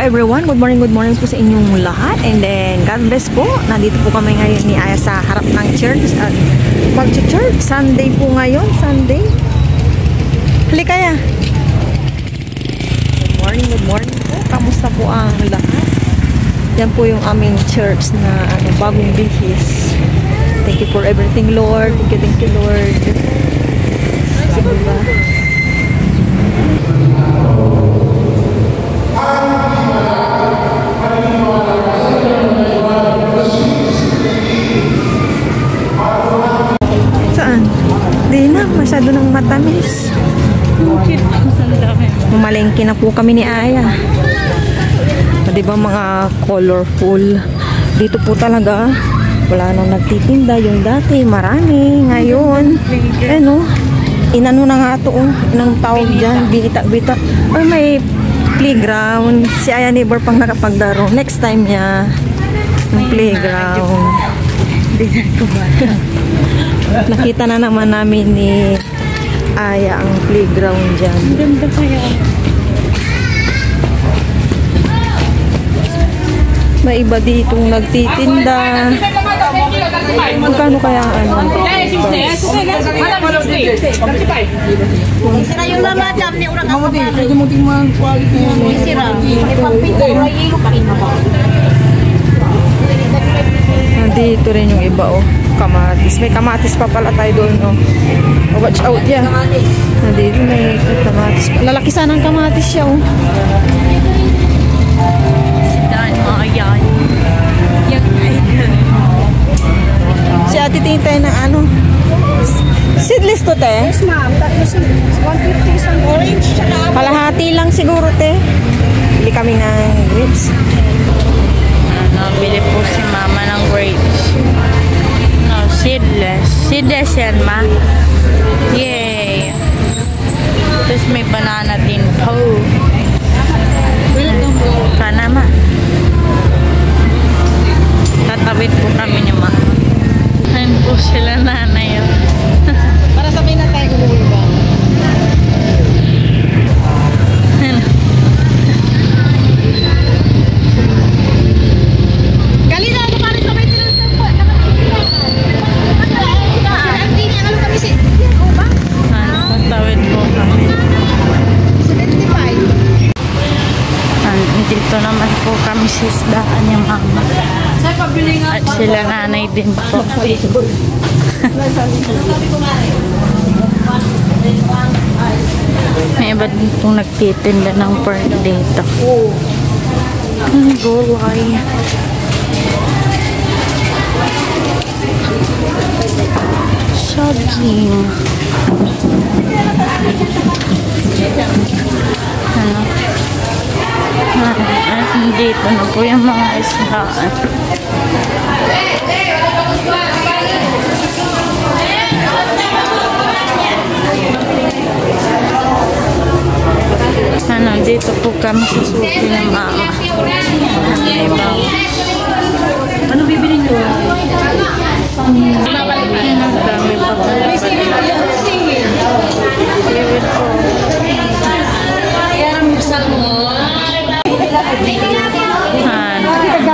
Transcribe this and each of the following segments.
everyone, good morning po sa inyong lahat. And then, God bless po. Nandito po kami ngayon ni Aya sa harap ng church. At mag-church, Sunday po ngayon, Sunday. Halika ya. Good morning po. Kamusta po ang lahat? Yan po yung aming church na bagong bihis. Thank you for everything, Lord. Thank you, Lord. Sige ba? Saan? Di na, masyado nang matamis. Mamalengke na po kami ni Aya. Diba mga colorful. Dito po talaga wala nang nagtitinda. Yung dati marami. Ngayon ano, inano na nga ito, inang tawag dyan, bita-bita. Ay, may playground. Si Aya neighbor pang nakapagdaro. Next time niya yung playground. Nakita na naman namin ni Aya ang playground dyan. Ganda kaya. May iba ditong nagtitinda. Magkano kaya ano? Sira yung lama jam ni urang ako. Pwede mo tingnan quality. Sira. Ipapito ko yung pakita mo. Nandito rin yung iba, oh. Kamatis. May kamatis pa pala tayo doon, oh. Oh, watch out yan. Nandito may kamatis. Lalaki sana ang kamatis siya, oh. Sidaan mo, ayan. Yung idol. Si ate tingin tayo ng ano? Seedless to, te? Yes, ma'am. That was 150 isang orange. Kalahati lang siguro, te. Bili kami ng grapes. Bili po si mama ng grapes. No, seedless. Seedless yan, ma. Yay! Tapos may banana din po. Sana, ma. Tatawid po kami ni ma. Ayun po sila nanay. Para sabihin na tayo umuwi ba? Dito naman po kami sa isdaan yung mama. At sila nanay din po. May iba din pong nagtitinda ng pork dito. Ang gulay. Saging. Ano? Dito na po yung mga isdaan. Ano, dito po kami sa suki ng mama. Ano bibili nyo? Ang dami pa po.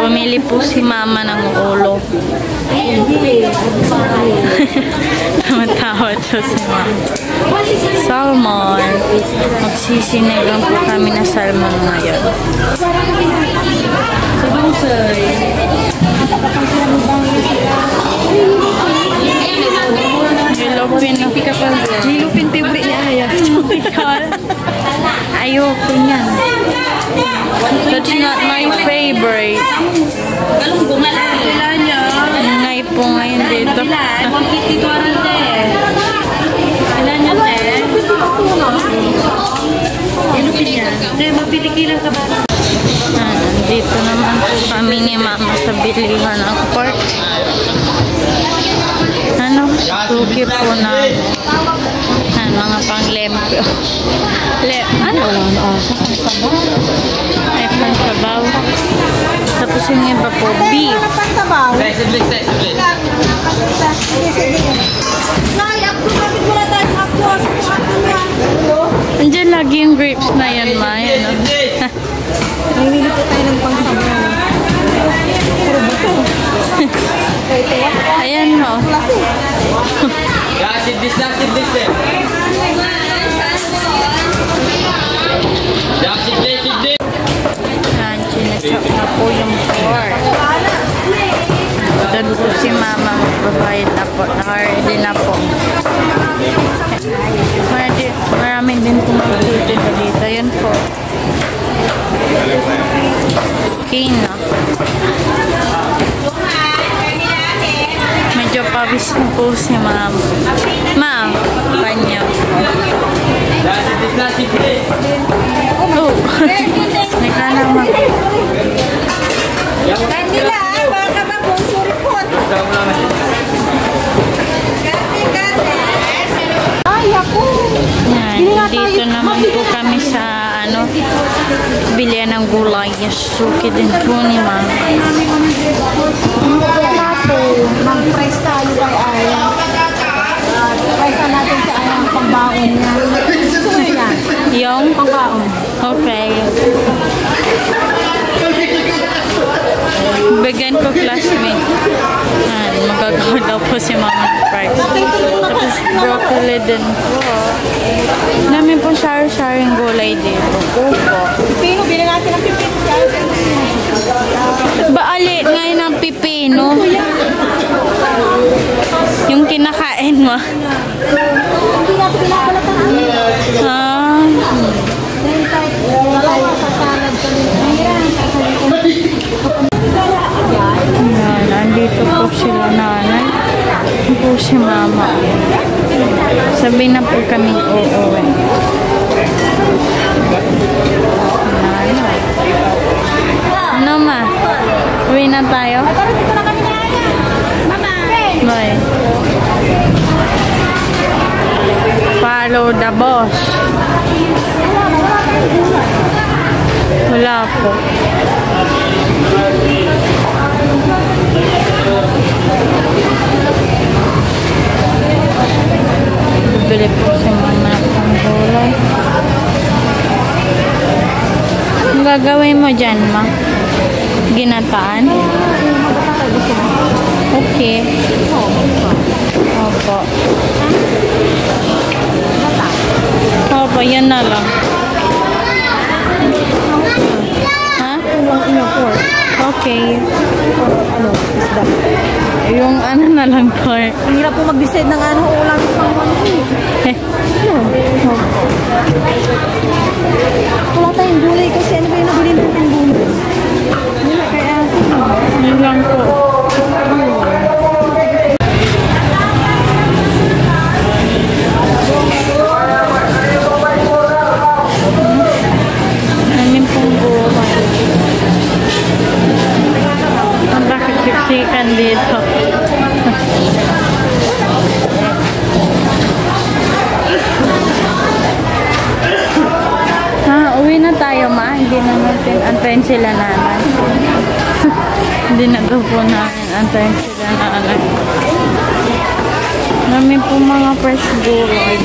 Bumili po si mama ng ulo. Tumatawa siya si mama. Salmon. Magsisinigang po kami na salmon ngayon. Nilupin favorite niya, Aya. Ayoko niyan. That's not my favorite. Ngay po ngayon dito. Dito naman po kami ni mama sa bilihan ng pork. Ano? Suki po na mga pang-lempyo. Ano? Ay, pang-sabaw. Tapos yung iba po, beef. Andiyan lagi yung grapes na yan, ma. Namimili po tayo ng pangsabaw. Puro buto. Ayan mo. Yeah, sit this then. Yeah, sit this. Ayan, sinachop na po yung pork. Doon po si mama magbabayad na po. Naka-ready na po. Maraming din po magtitira dito. Yun po. Okay na. Medyo pawis na po si ma'am. Ma'am, banyo. Oh, naka naman. Kanila, baka ba kung suripot? Ay, ako. Yan, dito naman po kami sa bilihan ng gulay. Suki din po ni ma'am. Wala po. Mag-price tayo kay Aya. Price natin sa Aya ang pangbaon niya. Gusto niya? Yung? Pangbaon. Okay. Bigyan ko classmate. Yan, magagawa daw po si mama ng price. Tapos broccoli din po. Namin po sari-saring gulay dito. Opo. Pino, bilhin natin ang pipino si Aya. Baali ngayon ang pipino. Yung kinakain mo. Hindi natin pinabalatan ang Ah. dahil tayo sa salad kami. Yan, nandito po sila nanay. Po si mama. Sabi na po kaming uuwi. Nanay. Ano ma? Uwi na tayo? Bye. Follow the boss. Wala po. Bili po si mama ng gulay. Ang gagawin mo dyan, ma? Ginataan? Okay. Opo. Opo, yan na lang. Ha? Okay. Ano, isda. Yung ano na lang po. Ang hirap po mag-decide ng ano, ulam pang ano. Wala tayong gulay kasi ano ba yung nabili natin gulay? Wala kaya. Yun lang po. Amin pong buhay. Ang bakit siksikan dito? Uwi na tayo, ma. Hindi na natin antayin sila nanay. Hindi na daw po namin antayin sila nanay. Namin po mga fresh gulay.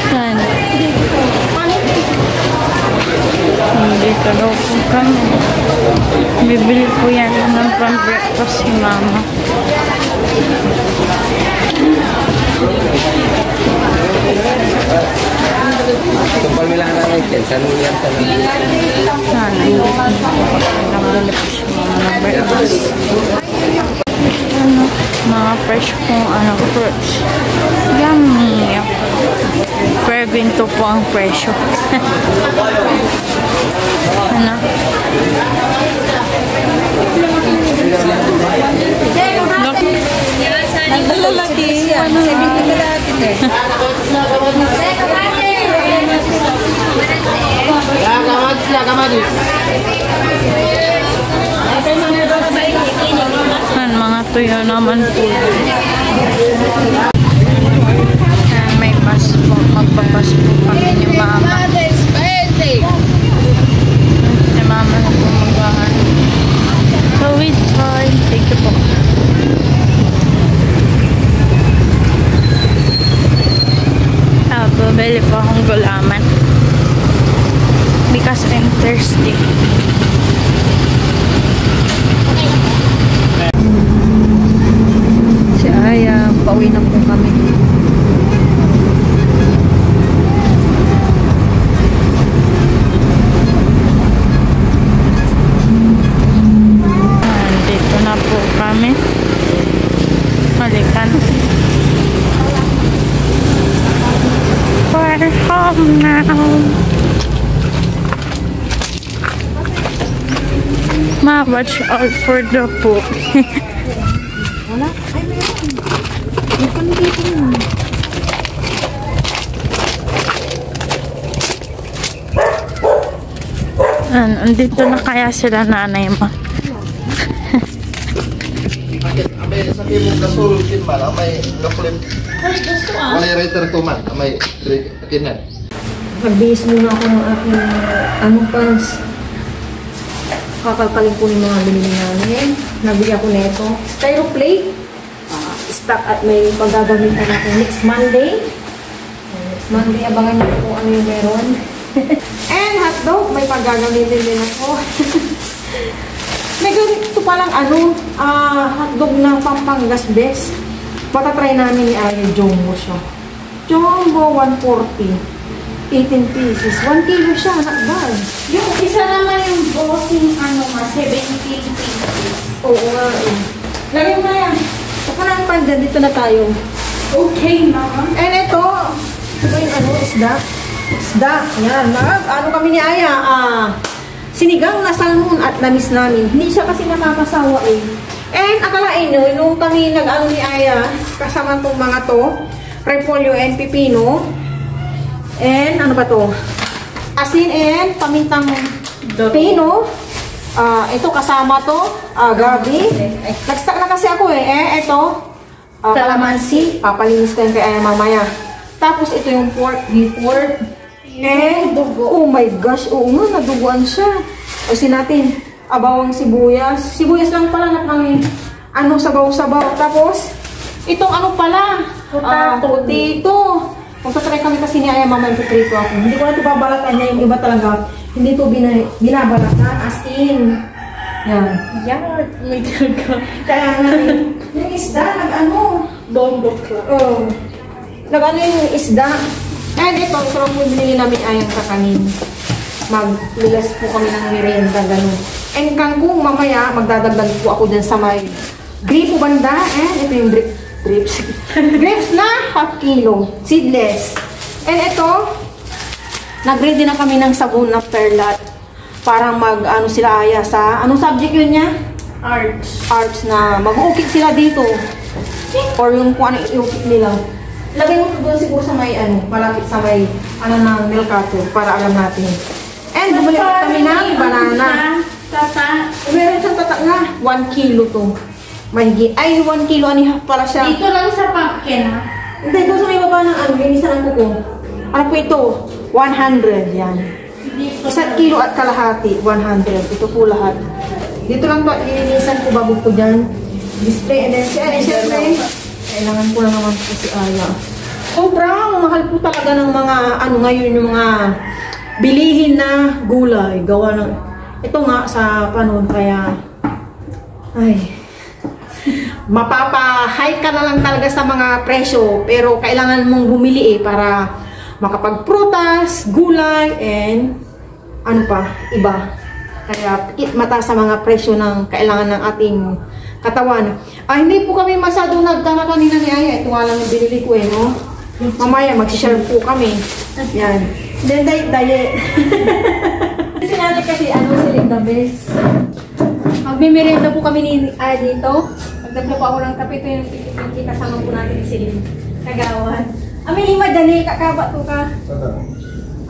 Saan? Dito daw po kami. Bibili po yan ng pang-breakfast si mama. Kapal nila na natin, saan mo yan pa lang? Sana hindi po nabili po si mama ng breakfast. Ano, mga fresh pong fruits. Yummy! Per ginto po ang presyo. Ano? Look. Naglalaki. Ano? 70 na natin eh. Ano, Tuyo naman po. Ayan, may bus po. Magbabas po kami ni mama. Si mama na po magahan. So, wait time. Thank you po. Bumili po akong gulaman. Because I'm thirsty. Si Aya, pauwi na po kami. Dito na po kami. Balikan. We're home now. Ma, watch out for the poop. Wala? Ay, meron. May pandito yun. Andito na kaya sila nanay mo. May sabi mong gasol, kinman, may gakulim. Wala yung writer ko man, may kinman. Nagbihis muna ako ng aking pants. Kakalkalin po yung mga binili namin. Nabili ako nito. Styroplate. Stock at may paggagamitan ako next Monday. Next Monday, abangan niyo kung ano yung meron. And hotdog, may paggagamitin din ako. May ganito palang hotdog ng Pampangas best. Patatry namin ni Aya Jumbo siya. Jumbo 140. 18 pieces. 1 kilo siya, not bad. Yung isa naman yung bossing 17 pieces. Oo nga eh. Lagay mo na yan. Saka na ang dyan, dito na tayo. Okay, mama. And ito yung isda. Isda. Yan. Kami ni Aya. Sinigang na salmon at namis namin. Hindi siya kasi nakakasawa eh. And akalain nyo, nung kami ni Aya, kasama itong mga to, repolyo and pipino. And ano ba to? Asin and pamintang pino. Ito kasama to, gabi. Nag-stack na kasi ako eh. Ito, kalamansi. Papalinis ko yan kay Aya mamaya. Tapos ito yung pork, beef pork. And, oh my gosh, oo nga, naduguan siya. Usin natin, bawang sibuyas. Sibuyas lang pala ng sabaw-sabaw. Tapos, itong pala, potato. Magtatry kami kasi ni Aya mama yung potato ako. Hindi ko na ito babalatan niya, yung iba talaga. Hindi ito binabalatan, as in. Yan. Yeah, may gaga. Kaya nga, yung isda, Bombo club. Oh. Yung isda. And ito lang po binili namin Ayang kakanin. Maglilas po kami ng merienda, ganun. And kangkong mamaya, magdadagdag po ako dyan sa may gripo banda. And ito yung grapes. Grapes na half kilo. Seedless. And ito, nag-ready na kami ng sabon na perlat. Para sila Aya sa, anong subject yun niya? Arts. Arts na mag-uukit sila dito. Or yung kung ano iukit nila. Lagay mo doon siguro sa may malapit sa may ng Melcato para alam natin. And bumalik kami ng banana. Tata. Meron siyang tatak nga. 1 kilo to. Mahigit. Ay, 1 kilo and a half pala siya. Dito lang sa pumpkin, ha? Hindi, doon sa may baba ng linisan ng kuko. Ano po ito? 100. Yan. 1 kilo at kalahati. 100. Ito po lahat. Dito lang to. Linisan ko bago ko dyan. Display. And then, syempre, kailangan ko na naman po si Aya. Sobrang mahal po talaga ng mga, ngayon yung mga bilihin na gulay. Gawa ng, ito nga sa panon, kaya, mapapa-high ka na lang talaga sa mga presyo. Pero kailangan mong bumili para makapagprutas, gulay, and, iba. Kaya, mataas sa mga presyo ng kailangan ng ating katawan. Hindi po kami masyado nagtaka kanina ni Aya. Ito nga lang yung binili ko no? Mamaya, mag-share po kami. Yan. Then, diet. Kasi natin kasi, siling the best. Magmimerienda po kami ni Aya dito. Magdagla po ako ng kape. Ito yung tiki-tiki kasama po natin ni Siling. Kagawan. May lima dyan kakaba to ka.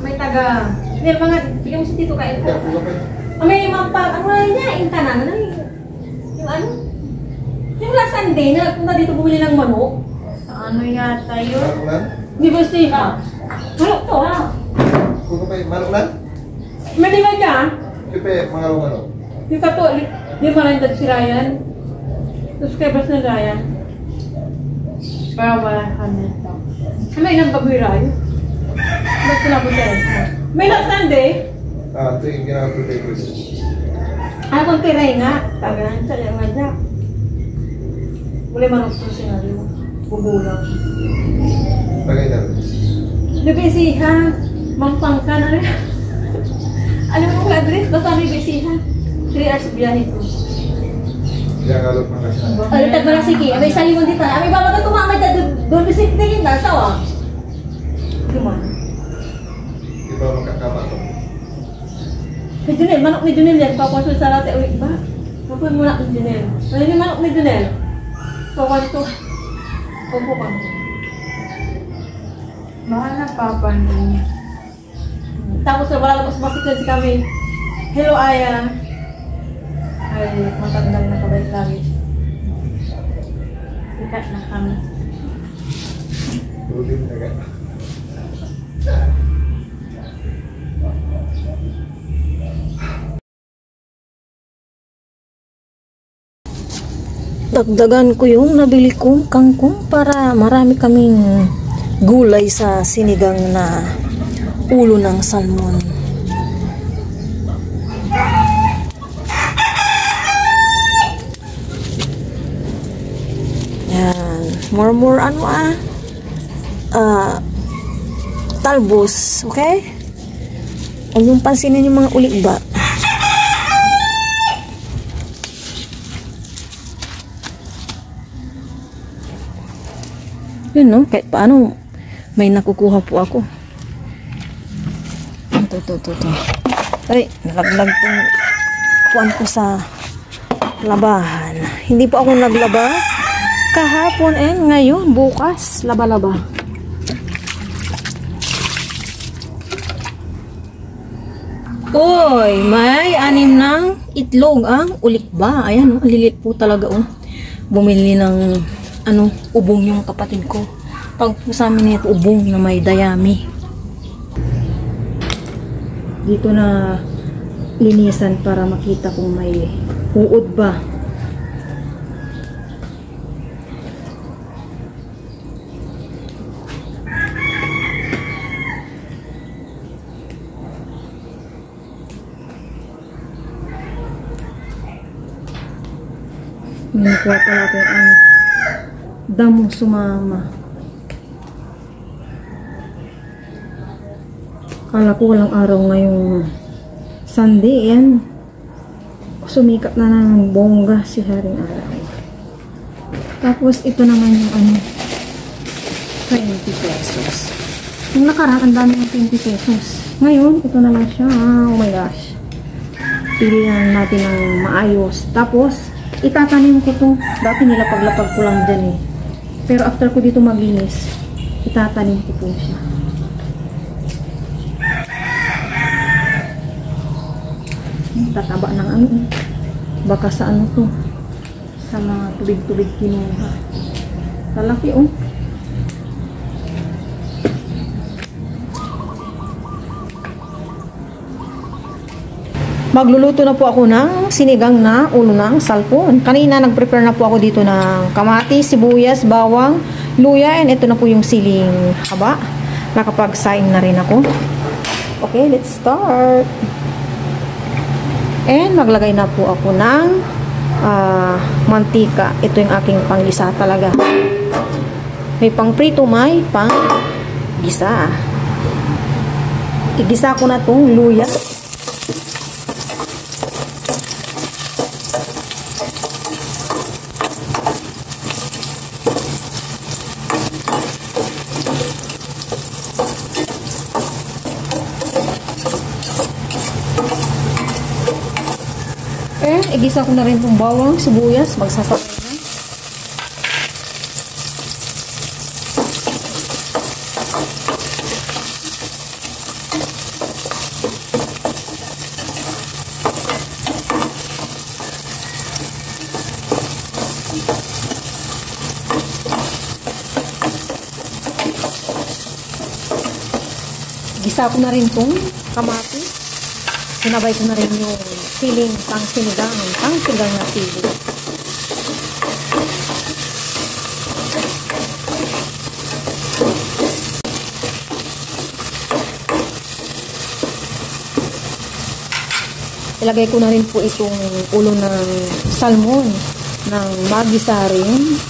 May taga. Hindi, mga, bigyan mo si Tito kain ko. May lima pa, niya, intanan. Yung Yung last Sunday na nagpunta dito bumili ng manok. Sa ano yata yun? Manulan? Di ba siya? Manok to ha? Kung pa manulan? Maliwan niya. Kung pa mga ano? Yung kato, di marandad si Ryan. Subscribers na Ryan. Pero wala kami ito. May ilang bagoy Ryan. Ba't pinapunta rin? May last Sunday. Ito yung ginagawa ko. Ano kung tiray nga? Tagaan sa liang nga dyan. Muli manok to siya rin. Bubulang. Tagay na rin. Nabisiha. Mampang ka na rin. Alam mo kung address? Basta may bisiha. 3 hours biyahe ko. Ginagawa ng kasi. Ay, tagmara sige. Abay, salimon dito. Abay, baba ka tumamay na doon bisik tingin na. Sawa? Gimana? Di ba magkakama ito? May Junel, manok ni Junel yan. Papasul sa latte ulit ba? Papuin mo na ni Junel. Ano yung manok ni Junel? Papasul ito. Opo ka. Baka napapanin niya. Tapos wala lang mas kami. Hello, Aya. Ay, matandang nakabalik lagi. Sikat na kami. Tuloy na ka. Dagdagan ko yung nabili kong kangkong para marami kaming gulay sa sinigang na ulo ng salmon. Yan. More talbos. Okay? Huwag yung pansinin yung mga ulit-ba. Yun no, kahit paano may nakukuha po ako. Ito. Ay, nalaglag tong kuwan ko sa labahan. Hindi po ako naglaba kahapon and ngayon, bukas, laba-laba. Uy, may 6 ng itlog ang ulikba. Ayan, oh, lilit po talaga oh. Bumili ng ubong yung kapatid ko. Pag po sa amin ito, ubong na may dayami. Dito na linisan para makita kung may uod ba. May nakuha pala kung damo sumama. Kala ko walang araw ngayong Sunday. Yan. Sumikat na ng bongga si Haring Araw. Tapos ito naman yung 20 pesos. Yung nakaraan ang dami ng 20 pesos. Ngayon, ito na lang siya. Oh my gosh. Pilihan natin ng maayos. Tapos, itatanim ko to. Dati nilapag-lapag ko lang dyan eh. Pero after ko dito maglinis, itatanim ko po siya. Tataba ng baka sa to. Sa mga tubig-tubig kinuha. Talaki oh. Magluluto na po ako ng sinigang na ulo ng salpon. Kanina nag-prepare na po ako dito ng kamatis, sibuyas, bawang, luya, and ito na po yung siling haba. Nakapag-saing na rin ako. Okay, let's start. And maglagay na po ako ng mantika. Ito yung aking panggisa talaga. May pang prito, may pang gisa. Igisa ko na itong luya. Igisa ko na rin itong bawang, sibuyas, magsasabay na. Ginisa ko na rin itong kamatis. Sinabay ko na rin yung siling pang sinigang na sili. Ilagay ko na rin po itong ulo ng salmon ng magisa rin.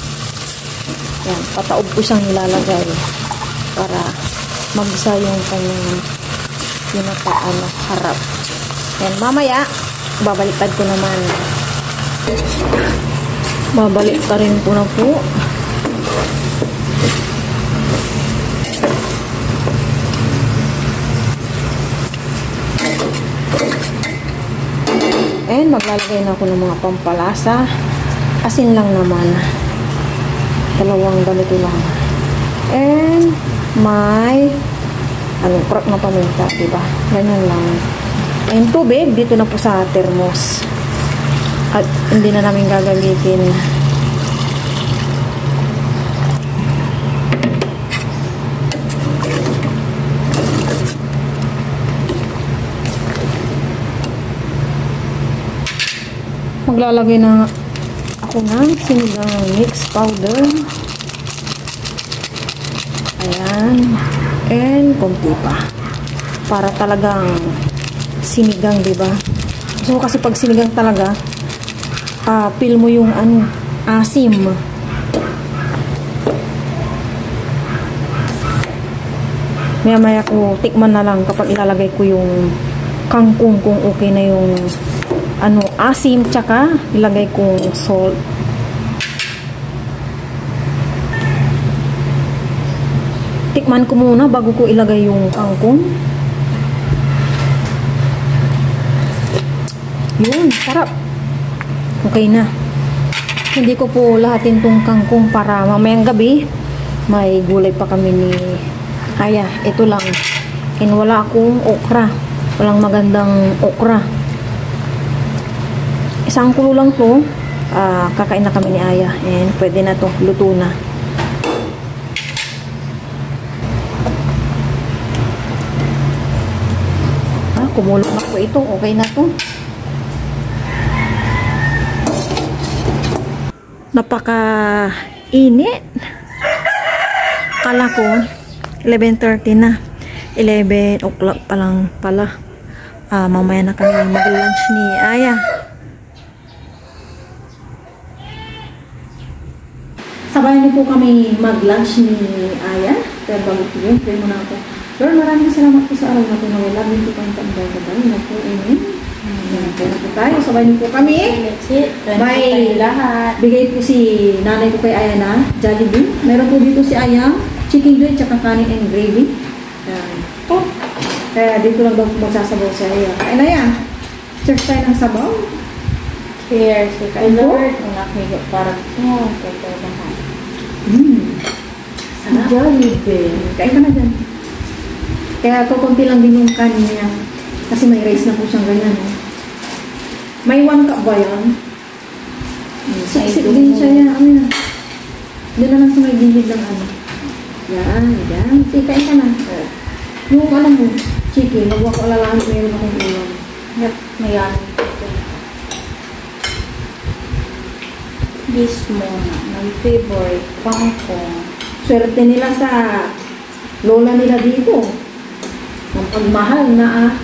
Yan, pataob ko siyang nilalagay para magisa yung kanyang harap. Yan, mamaya babaliktad ko naman. Babaliktarin ko na po. And maglalagay na ako ng mga pampalasa. Asin lang naman. Dalawang ganito lang. And may crack na paminta, diba? Ganyan lang. And tubig dito na po sa thermos. At hindi na namin gagamitin. Maglalagay na ako ng sinigang mix powder. Ayan. And konti pa. Para talagang sinigang, diba? So, kasi pag sinigang talaga, feel mo yung asim. Maya-maya ko, tikman na lang kapag ilalagay ko yung kangkong kung okay na yung asim, tsaka ilagay kong salt. Tikman ko muna bago ko ilagay yung kangkong. Yun, sarap. Okay na. Hindi ko po lahatin tong kangkong para mamayang gabi may gulay pa kami ni Aya. Ito lang. And wala akong okra. Walang magandang okra. Isang kulo lang to. Kakain na kami ni Aya. And pwede na to. Luto na. Kumulok na po ito. Okay na to. Napaka-init. Kala ko 11:30 na. 11 o'clock pa lang pala. Mamaya na kami mag-lunch ni Aya. Sabayan niyo po kami mag-lunch ni Aya. Pero bago po yun, pray muna ako. Lord, maraming salamat po sa araw na po na wala. Binti po ang pang-bagabay na po. Amen. Pera po tayo. Sabayan niyo po kami. May lahat. Bigay po si nanay ko kay Aya na Jollibee. Meron po dito si Aya chicken joint tsaka kanin and gravy. Kaya dito lang daw magsasabaw si Aya. Kain na yan. Cheers tayo ng sabaw. Cheers. Kay Lord. Ang nakigot para mo. Kay Lord. Jollibee. Kain ka na dyan. Kaya kukunti lang din yung kanin niya. Kasi may rice na po siyang ganyan. May 1 cup ba yan? Siksik din siya yan. Doon na lang sa may gilid ng Yan, yan. Sige, kain ka na. Yung mo, chicken, wag ko alalahan, mayroon akong ulam. Mayan. This muna. My favorite. Kangkong. Swerte nila sa lola nila dito. Ang pagmahal na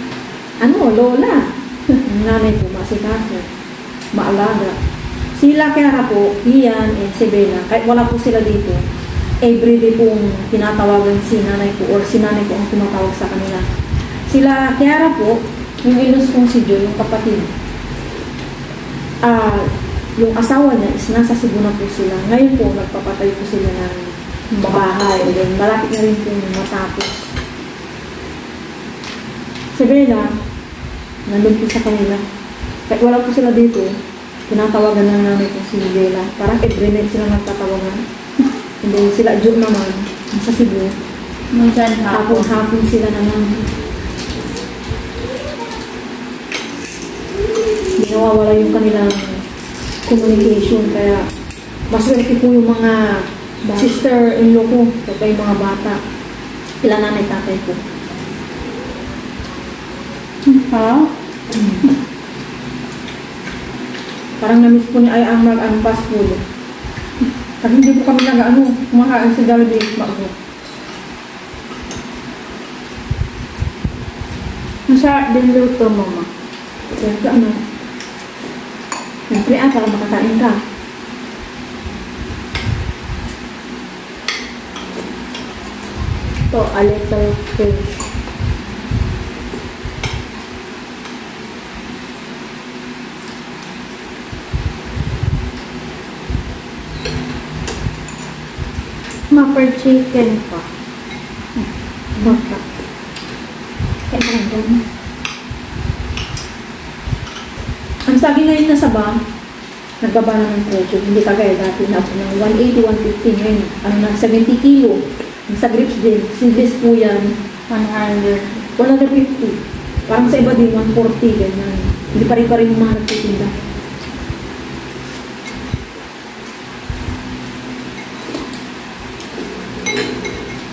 lola. Nanay po, masikaso. Maalaga. Sila kaya po, Ian and si Bella, kahit wala po sila dito, everyday pong tinatawagan si nanay po, or si nanay po ang tumatawag sa kanila. Sila kaya po, yung ilos kong si Joy, yung kapatid, yung asawa niya is nasa Cebu na po sila. Ngayon po, nagpapatay po sila ng bahay. Then, malapit na rin po matapos. Si Bella, nandun po sa kanila. Kahit wala po sila dito, tinatawagan na namin po si Bella. Parang every night sila nagtatawagan. And then sila, Joe naman, sa Cebu. Minsan Hapon sila naman. Hindi nawawala yung kanilang communication. Kaya, maswerte po yung mga sister-in-law ko, kaya yung mga bata. Sila nanay tatay po. Ha? Parang na-miss ko ni ay ang fast food. Kasi hindi po kami kumakain sa Jollibee. Masarap din luto, mama. Kaya siyempre para makakain ka. Ito, a little fish. Mapper chicken pa. Baka. Kaya parang doon. Ang sabi ngayon na saba, nagbaba na ng presyo. Hindi kagaya dati na po ng 180, 150 ngayon. Ang na 70 kilo. Ang sa grips din. Seedless po yan. 100. 150. Parang sa iba din, 140. Ganyan. Hindi pa rin yung mga nagtitinda.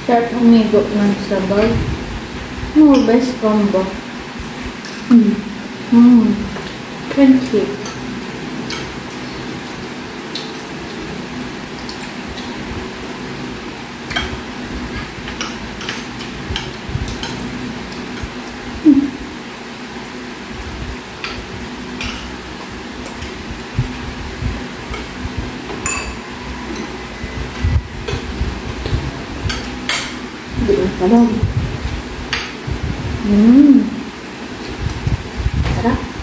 Sarap umigo ng sabay. Best combo. Thank you. Hindi ko alam. Sarap.